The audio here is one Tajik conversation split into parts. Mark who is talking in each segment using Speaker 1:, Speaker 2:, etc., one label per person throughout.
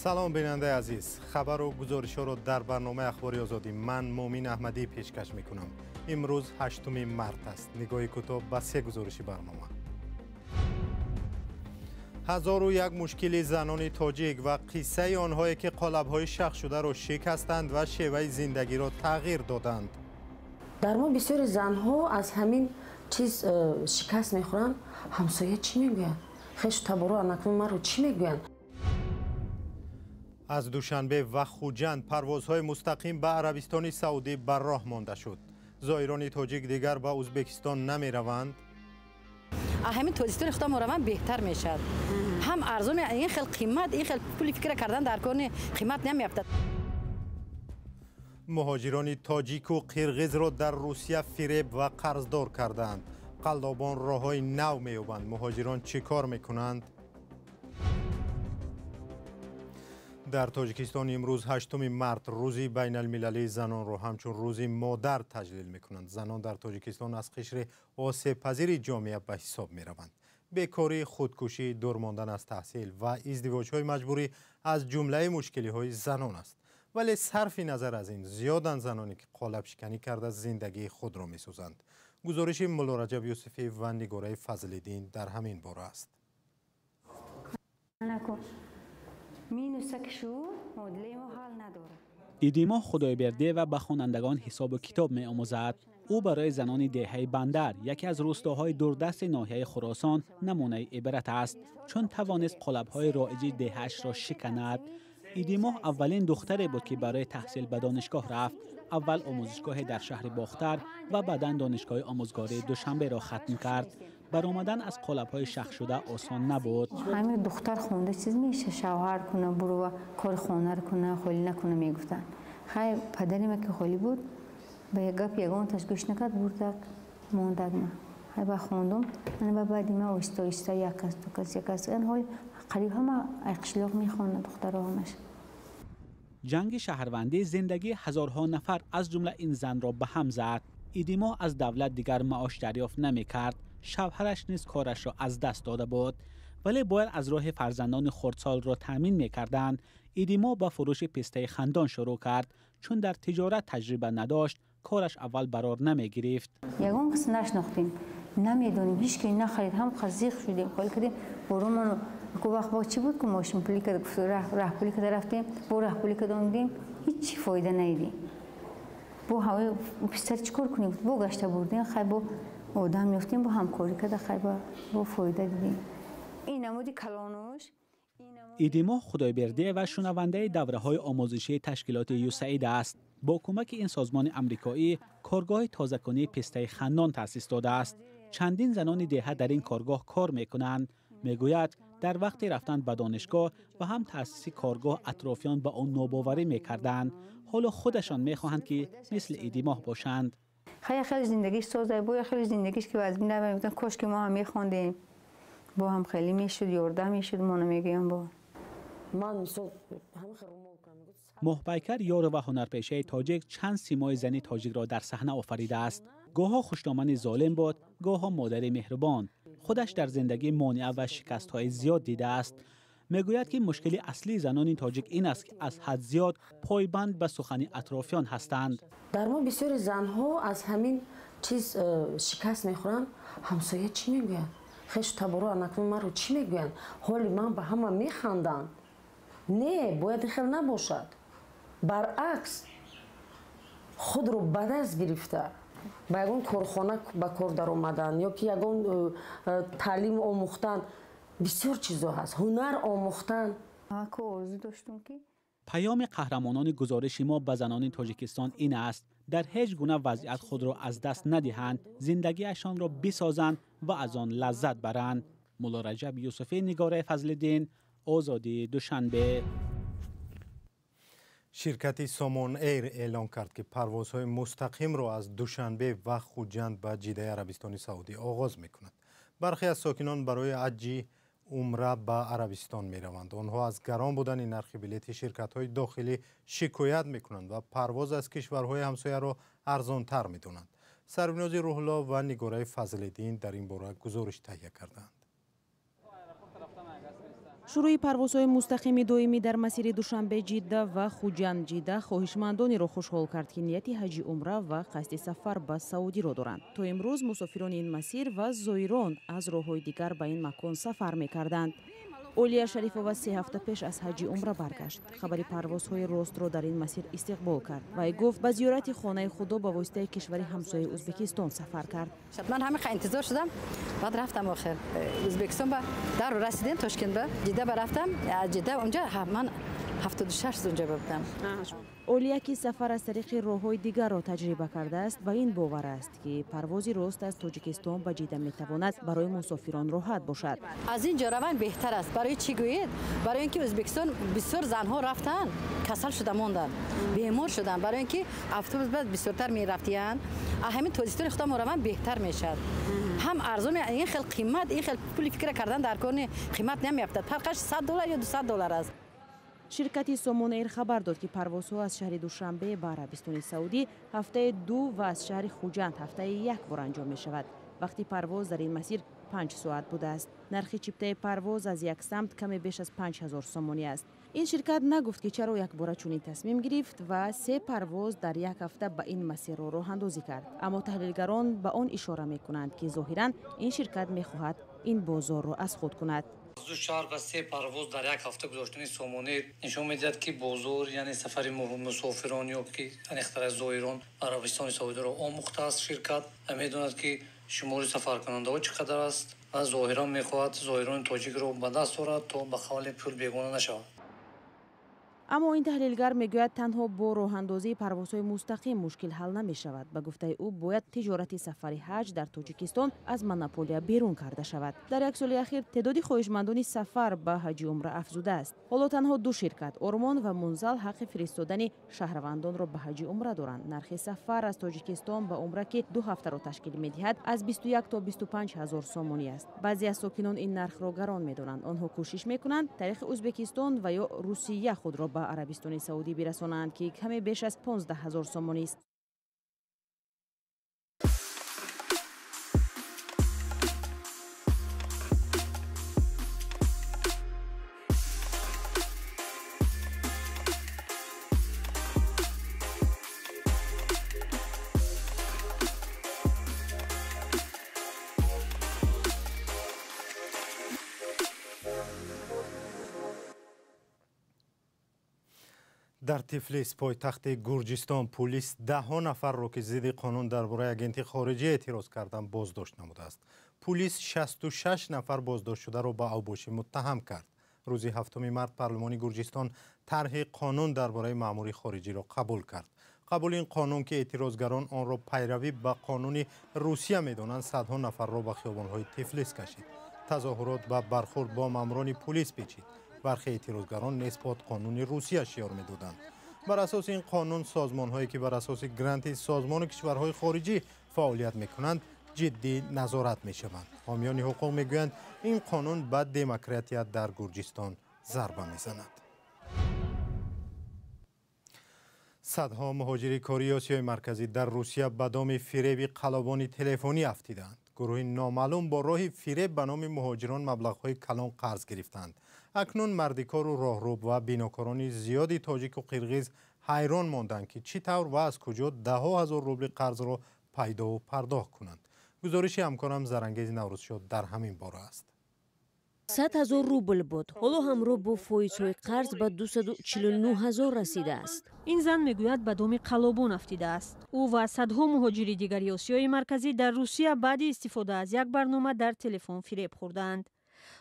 Speaker 1: سلام بیننده عزیز، خبر و گزارش رو در برنامه اخباری آزادی من مومین احمدی پیشکش میکنم. امروز 8 مارس است. نگاهی کوتاه به سه گزارشی برنامه. 1001 مشکل زنان تاجیک و قصه آنهایی که قالب‌های شق شده را شکستند و شیوه زندگی را تغییر دادند.
Speaker 2: در ما بسیار زنها از همین چیز شکست میخورند. همسایه چی میگویند؟ خش تبارو انکون ما رو چی میگویند؟
Speaker 1: از دوشنبه و خوجند پروازهای مستقیم به عربستان سعودی بر راه مانده شد. زائران تاجیک دیگر به ازبکستان نمی روند.
Speaker 3: همین توزیع اختام روان بهتر میشد. هم ارزون این خیلی قیمت این خیلی پولی فکر کردن در کون قیمت نمیافتد.
Speaker 1: مهاجران تاجیک و قرغیز را در روسیه فریب و قرضدار کردند. قلابان راههای نو می‌یابند. مهاجران چه کار میکنند؟ در تاجیکستان امروز 8 مارس روزی بین المللی زنان را همچون روزی مادر تجلیل میکنند. زنان در تاجیکستان از قشر آسیب پذیر جامعه به حساب میروند. بیکاری، خودکشی، دور ماندن از تحصیل و ازدواج‌های مجبوری از جمله مشکلی‌های زنان است. ولی صرف نظر از این زیادن زنانی که قالب شکنی کرده زندگی خود را می‌سازند. گزارش مولا رجب یوسفی و نگاره فضل‌الدین در همین باره است.
Speaker 4: ایدیما خدایبرده و به خوانندگان حساب و کتاب می آموزد. او برای زنان دهه بندر یکی از روستاهای دوردست ناحیه خراسان نمونه عبرت است، چون توانست قالب‌های رایج دهه‌اش را شکند. ایدیما اولین دختری بود که برای تحصیل به دانشگاه رفت. اول آموزشگاه در شهر باختر و بعداً دانشگاه آموزگاری دوشنبه را ختم کرد. برآمدن از قالب‌های شق شده آسان نبود.
Speaker 5: همین دختر خونده چیز میشه، شوهر کنه، برو و کار خانه رو کنه، خالی نکنه میگفتن. خیلی پدری من که خالی بود به یک گپ یگان تاش گوش نکرد، بردک موندک من. خیلی با خوندم من به بعدی من آیسته آیسته یک از این حال قریب همه اقشلاق میخوانه دخترها همش.
Speaker 4: جنگ شهروندی زندگی هزارها نفر از جمله این زن را به هم زد. ایدیما از دولت دیگر معاش دریافت نمی کرد. شوهرش نیز کارش را از دست داده بود، ولی باید از راه فرزندان خردسال را تامین می کردند. ایدیما با فروش پسته خندان شروع کرد، چون در تجارت تجربه نداشت. کارش اول برار نمی گرفت.
Speaker 5: یگان کس نشناختیم، نمیدونیم، هیچ کی نخرید، هم قزیق شدیم، خالی کردیم. برامون کو وقت با چی بود که ماشین پلی کرد، راه پلی کرد رفتیم، با راه پلی کرد اومدیم، هیچ فایده ندیدیم. با هوای پسر چیکار کنیم؟ با گشته بردیم، خیلی با آدم میفتیم، با همکاری کرد، خیلی با فایده دیدیم. این نمودی کلانوش.
Speaker 4: ایدیما خدایبرده و شنونده دوره‌های آموزشی تشکیلات یوسعید است. با کمک این سازمان امریکایی کارگاه تازه‌کنی پسته خندان تأسیس داده است. چندین زنان دهه در این کارگاه کار می‌کنند. میگوید در وقت رفتن به دانشگاه و هم تأسیس کارگاه اطرافیان به آن نوباوری می‌کردند. حالا خودشان می‌خواهند که مثل ایدیما باشند.
Speaker 5: خیلی زندگیش سازه بود، خیلی زندگیش که از بین نمی‌بودن. کاش که ما هم می‌خواندیم، با هم خیلی میشد، یارده میشد. ما نمیگیم با
Speaker 4: ماه پیکر یار و هنرپیشه تاجیک چند سیمای زنی تاجیک را در صحنه آفریده است. گاها خوشنامان ظالم بود، گاها مادر مهربان. خودش در زندگی مانع و شکست‌های زیاد دیده است. میگوید که مشکل اصلی زنان تاجیک این است که از حد زیاد پایبند به سخن اطرافیان هستند.
Speaker 2: در ما بسیار زنها از همین چیز شکست میخورن. همسایه چی میگویند؟ خش تبارو انکون ما رو چی میگویند؟ حالی من به همه میخندند. نه، باید این خیلی نباشد. برعکس خود رو به دست گرفته با یگان کارخانه به کار در آمدن یا که یگان تعلیم آموختن، بسیار چیزا هست، هنر آموختن.
Speaker 4: پیام قهرمانان گزارش ما به زنان تاجیکستان این است: در هیچ گونه وضعیت خود را از دست ندهند، زندگیشان را بسازند و از آن لذت برند. مولا رجب یوسفی، نگاره فضل‌الدین، آزادی، دوشنبه.
Speaker 1: شرکت سامان ایر اعلام کرد که پروازهای مستقیم را از دوشنبه و خوجند به جده عربستان سعودی آغاز می‌کند. برخی از ساکنان برای حج عمره به عربستان می‌روند. آنها از گران بودن نرخ بلیط شرکت‌های داخلی شکایت می‌کنند و پرواز از کشورهای همسایه را ارزان‌تر می‌دانند. سربناز روح الله و نگاره فضل‌الدین در این باره گزارش تهیه کردند.
Speaker 6: шуруи парвозҳои мустақими доимӣ дар масири душанбе ҷидда ва хуҷанд ҷидда хоҳишмандонеро хушҳол кард ки нияти ҳаҷи умра ва қасди сафар ба саудиро доранд. То имрӯз мусофирони ин масир ва зоирон аз роҳҳои дигар ба ин макон сафар мекарданд. олия шарифова 3 ҳафта пеш аз ҳаҷи умра баргашт. хабари парвозҳои ростро дар ин масир истиқбол кард. вай гуфт ба зиёрати хонаи худо ба воситаи кишвари ҳамсояи ӯзбекистон сафар кард.
Speaker 3: ман ҳамиқа интизор шудам, баъд рафтам охир ӯзбекистон ба дару расидем Тошкент ба ҷидда ба рафтам, ҷидда унҷа ман 76 рӯз унҷа будам.
Speaker 6: олия ки сафар аз тариқи роҳҳои дигарро таҷриба кардааст ба ин бовар аст ки парвози рост аз Тоҷикистон ба ҷидда метавонад барои мусофирон роҳат бошад.
Speaker 3: аз ин ҷо раван беҳтар аст. барои чӣ гӯед? барои ин ки Ӯзбекистон бисёр занҳо рафтанд, касал шуда монданд, бемор шуданд, барои ин ки автобус баъд бисёртар мерафтиянд. ҳамин Тоҷикистони худам раван беҳтар мешавад. ҳам арзон, ин хел қимат, ин хел пули фикр кардан дар корни қимат намеафтад. фарқаш $100 ё $200 аст.
Speaker 6: ширкати Somon Air хабар дод ки парвозҳо аз шаҳри Душанбе ба Арабистони Саудӣ ҳафтаи 2 ва аз шаҳри Хуҷанд ҳафтаи 1 бор анҷом мешавад. вақти парвоз дар ин масир 5 соат будааст. нархи чиптаи парвоз аз як самт каме беш аз 5000 сомонӣ аст. ин ширкат нагуфт ки чаро якбора чунин тасмим гирифт ва 3 парвоз дар як ҳафта ба ин масирро роҳандозӣ кард. аммо таҳлилгарон ба он ишора мекунанд ки зоҳиран ин ширкат мехоҳад ин бозорро аз худ кунад.
Speaker 7: از دو شهر و 3 پرواز در یک هفته گذاشتن سامانه نشون میدهد که بازار یعنی سفر مسافران یا که انختار از زایران عربستان سعودی را آموخته است. شرکت میداند که شمار سفر کننده ها چقدر است و ظاهرا میخواهد زایران تاجیک را به دست آورد تا به خال پول بیگانه نشود.
Speaker 6: аммо ин таҳлилгар мегӯяд танҳо бо роҳандозии парвозҳои мустақим мушкил ҳал намешавад. ба гуфтаи ӯ бояд тиҷорати сафари ҳаҷ дар Тоҷикистон аз монополия берун карда шавад. дар як соли ахир теъдоди хоҳишмандони сафар ба ҳаҷи умра афзудааст. ҳоло танҳо 2 ширкат Ормон ва Мунзал ҳаққи фиристодани шаҳравандонро ба ҳаҷи умра доранд. нархи сафар аз Тоҷикистон ба умра ки 2 ҳафтаро ташкил медиҳад аз 21 то 25 ҳазор сомонӣ аст. баъзе аз сокинон ин нархро гарон медонанд. онҳо кӯшиш мекунанд тариқи Ӯзбекистон ва ё Русия худро ба Арабистони Саудӣ бирасонанд ки каме беш аз 15000 сомонӣ аст.
Speaker 1: дар Тифлис пойтахти Гурҷистон полис 10 нафарро ки зидди қонун дар бораи агенти хориҷӣ эътироз карданд боздошт намудааст. полис 66 нафар боздоштшударо ба авбошӣ муттаҳам кард. рӯзи 7 март парлумони Гурҷистон тарҳи қонун дар бораи маъмури хориҷиро қабул кард. қабули ин қонун ки эътирозгарон онро пайравӣ ба қонуни Русия медонанд, садҳо нафарро ба хиёбонҳои Тифлис кашид. тазоҳурот ба бархурд бо маъмурони полис печид. برخی اعتراضگران نسبت قانون روسیه شعار می‌دادند. بر اساس این قانون سازمان‌هایی که بر اساس گرانت سازمان کشورهای خارجی فعالیت می‌کنند جدی نظارت می‌شوند. حامیان حقوق می‌گویند این قانون به دموکراتیت در گرجستان ضربه می‌زند. صدها مهاجر کاری آسیای مرکزی در روسیه به دام فریب قلابان تلفنی افتیدند. گروه نامعلوم با راه فریب به نام مهاجران مبلغ‌های کلان قرض گرفتند. اکنون مردکار و راهرو و بیناکاران زیادی تاجیک و قرغیز حیران ماندند که چطور و از کجا 10,000 روبل قرض را پیدا و پرداخت کنند. گزارش همکارم زرنگیز نوروزشاد در همین باره است.
Speaker 8: 100,000 روبل بود. حالا همراه با فایزهای قرض به 249,000 رسیده است.
Speaker 9: این زن میگوید به دام قلابون افتیده است. او و صدها مهاجری دیگر آسیای مرکزی در روسیه بعد استفاده از یک برنامه در تلفن فریب خوردند.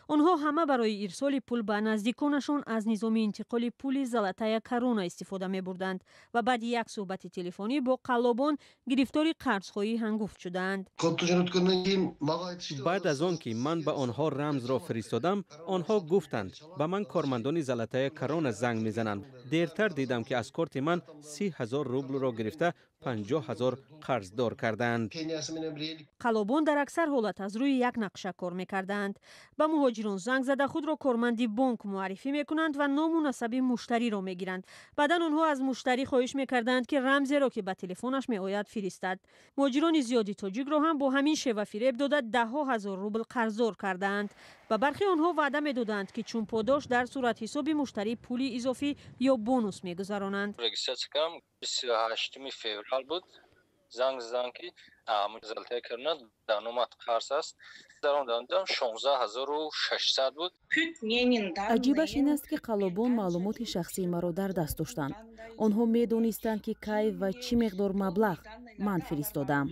Speaker 9: آنها همه برای ارسال پول به نزدیکانشان از نظام انتقال پول زلاتای کرونا استفاده می بردند و بعد یک صحبت تلفنی با قلابان گرفتار قرض‌خواهی هنگفت شدند.
Speaker 10: بعد از آن که من به آنها رمز را فرستادم، آنها گفتند به من کارمندان زلاتای کرونا زنگ میزنند. دیرتر دیدم که از کارت من 30,000 روبل را گرفته 50,000 قرض دار کردند.
Speaker 9: قلابان در اکثر حالت از روی یک نقشه کار میکردند. به مهاجران زنگ زده خود را کارمندی بانک معرفی میکنند و نامناسب مشتری را میگیرند. بعدا آنها از مشتری خواهش میکردند که رمزی را که به تلفنش میآید فرستد. مهاجران زیادی تاجیک را هم با همین شیوه فریب داده 10,000 روبل قرضدار کردند. به برخی آنها وعده می‌دادند که چون پاداش در صورت حساب مشتری پول اضافی یا بونوس می‌گذرانند.
Speaker 11: رجیستر کردم 28 فوریه بود. زنگ زدن که زلطه کردن در نومت قرض است. در آن دادم 16600 بود.
Speaker 6: عجیبش این است که قلابان معلومات شخصی مرا در دست داشتند. آنها می‌دانستند که کی و چه مقدار مبلغ من فرستادم.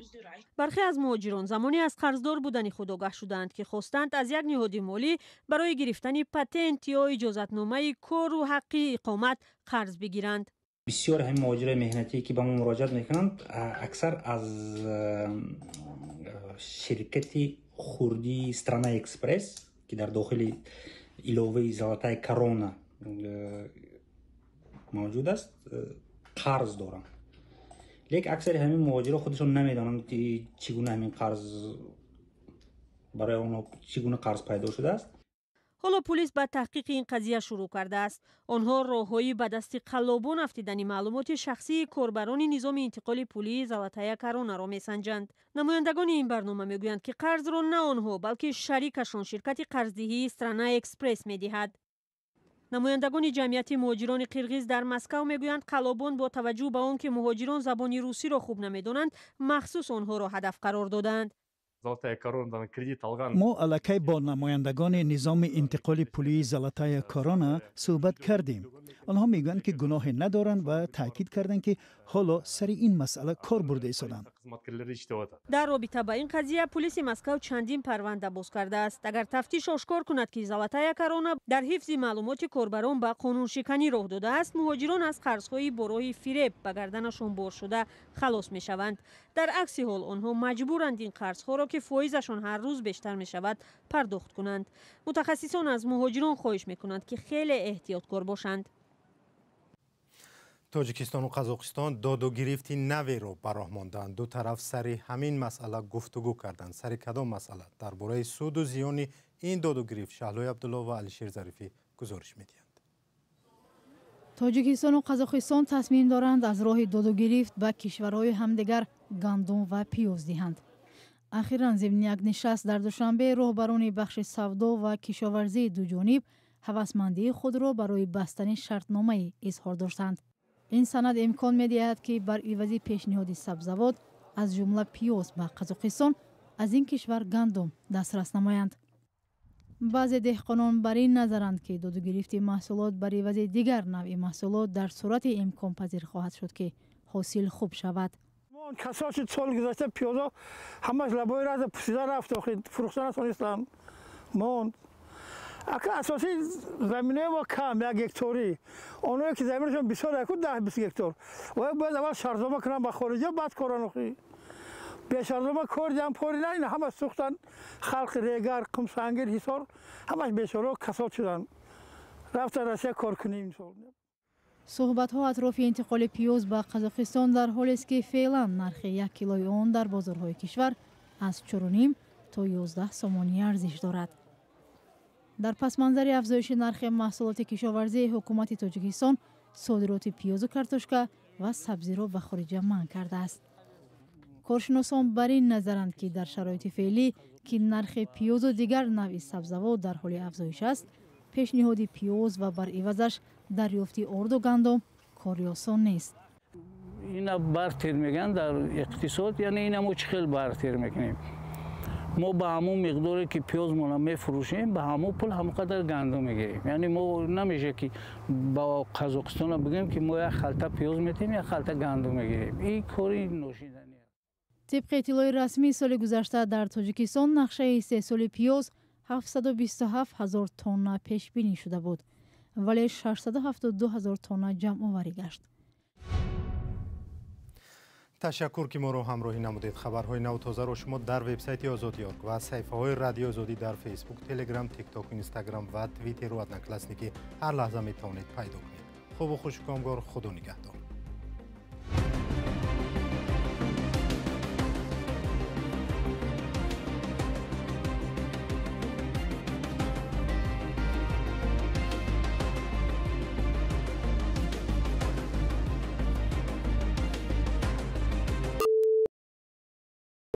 Speaker 9: برخی از مهاجران زمانی از قرضدار بودن خود آگاه شدند که خواستند از یک نهاد مالی برای گرفتن پتنت یا اجازتنامه کار و حق اقامت قرض بگیرند.
Speaker 12: بسیار همین مهاجرای مهنتی که به ما مراجعت میکنند اکثر از شرکت خوردی استرانا اکسپرس که در داخل علاوه زلطه کرونا موجود است قرض دارند. لیکن اکثر همین مهاجرا خودشون نمیدانند که چگونه همین قرض برای اونها چگونه قرض پیدا شده است.
Speaker 9: حالا پلیس به تحقیق این قضیه شروع کرده است. آنها راههایی به دست قلابان افتیدن معلومات شخصی کاربران نظام انتقال پولی زلطه کرونا را میسنجند. نمایندگان این برنامه میگویند که قرض را نه آنها بلکه شریکشان شرکت قرضدهی استرانا اکسپرس میدهد. نمایندگان جمعیت مهاجران قرغیز در مسکو میگویند قلابان با توجه به آنکه مهاجران زبان روسی را خوب نمیدانند مخصوص آنها را هدف قرار دادند.
Speaker 13: ما الکی با نمایندگان نظام انتقال پولی زلطه کرونا صحبت کردیم. آنها میگویند که گناه ندارند و تاکید کردند که حالا سر این مسئله کار برده ایستادند.
Speaker 9: در رابطه با این قضیه پلیس مسکو چندین پرونده باز کرده است. اگر تفتیش آشکار کند که زلطه کرونا در حفظ معلومات کاربران به قانون شکنی راه داده است، مهاجران از قرض‌های با راه فریب به گردنشان بار شده خلاص میشوند. در عکس حال آنها مجبورند این قرض‌ها را که فایزشان هر روز بیشتر میشود پرداخت کنند. متخصصان از مهاجران خواهش میکنند که خیلی احتیاطکار باشند.
Speaker 1: تاجیکستان و قزاقستان داد و گرفتی نوی را براه ماندند. دو طرف سر همین مسئله گفتگو کردند. سر کدام مسئله؟ درباره سود و زیان این داد و گرفت شهلای عبدالله و علیشیر ظریفی گزارش میدهند.
Speaker 14: تاجیکستان و قزاقستان تصمیم دارند از راه داد و گرفت به کشورهای همدیگر گندم و پیاز دهند. اخیراً ضمن یک نشست در دوشنبه رهبران بخش سودا و کشاورزی دو جانب هوسمندی خود را برای بستن شرطنامه اظهار داشتند. این سند امکان می‌دهد که بر عوض پیشنهاد سبزیجات از جمله پیاز به قزاقستان از این کشور گندم دسترس نمایند. بعضی دهقانان بر این نظرند که داد و گرفت محصولات بر عوض دیگر نوع محصولات در صورت امکان پذیر خواهد شد که حاصل خوب شود.
Speaker 15: کسایی سال گذشته پیازا همش لبای راز پوسیده رفت و فروختن نتونستن موند. اساسی زمینه ما کم یک هکتاری، اونایی که زمینشون بسیار یک 10-20 هکتار و باید اول شرطنامه کنن با خارجی بعد کارن اخی به شرطنامه کار جمع پوری نه این همه سوختن خلق ریگر قم سنگر حصار همش بیچاره کسات شدن رفتن روسیه کار کنیم.
Speaker 14: صحبت‌ها اطراف انتقال پیاز به قزاقستان در حالی است که فعلا نرخ 1 کیلوی آن در بازارهای کشور از 4.5 تا 11 سومانی ارزش دارد. در پس منظر افزایش نرخ محصولات کشاورزی حکومت تاجیکستان صادرات پیاز و کارتوشکا و سبزی را به خارج منع کرده است. کارشناسان بر این نظرند که در شرایط فعلی که نرخ پیاز و دیگر نوع سبزیجات در حال افزایش است، پیشنهاد پیاز و بر عوضش دریافت ارد و گندم کاری آسان نیست.
Speaker 16: اینا بارتر میگن در اقتصاد، یعنی اینا ما چخیل بارتر میکنیم. ما به همون مقداری که پیازمون میفروشیم به همون پول همونقدر گندم میگیریم. یعنی ما نمیشه که با قزاقستان بگیم که ما یک خلطه پیاز میتیم یک خلطه گندم میگیریم. این کاری نوشیدنی است.
Speaker 14: طبق اطلاع رسمی سال گذشته در تاجیکستان نقشه استحصال پیاز 727,000 تن پیش بینی شده بود ولی 672,000 تن جمع آوری گشت.
Speaker 1: تشکر که ما رو همراهی نمودید. خبرهای نو و تازه رو شما در وبسایت آزادیارگ و صفحه های رادیو آزادی در فیسبوک، تلگرام، تیک تاک، اینستاگرام و توییتر و ادنکلسنی که هر لحظه می توانید پیدا کنید. خوب و خوش و کامگار. خدا نگهدار.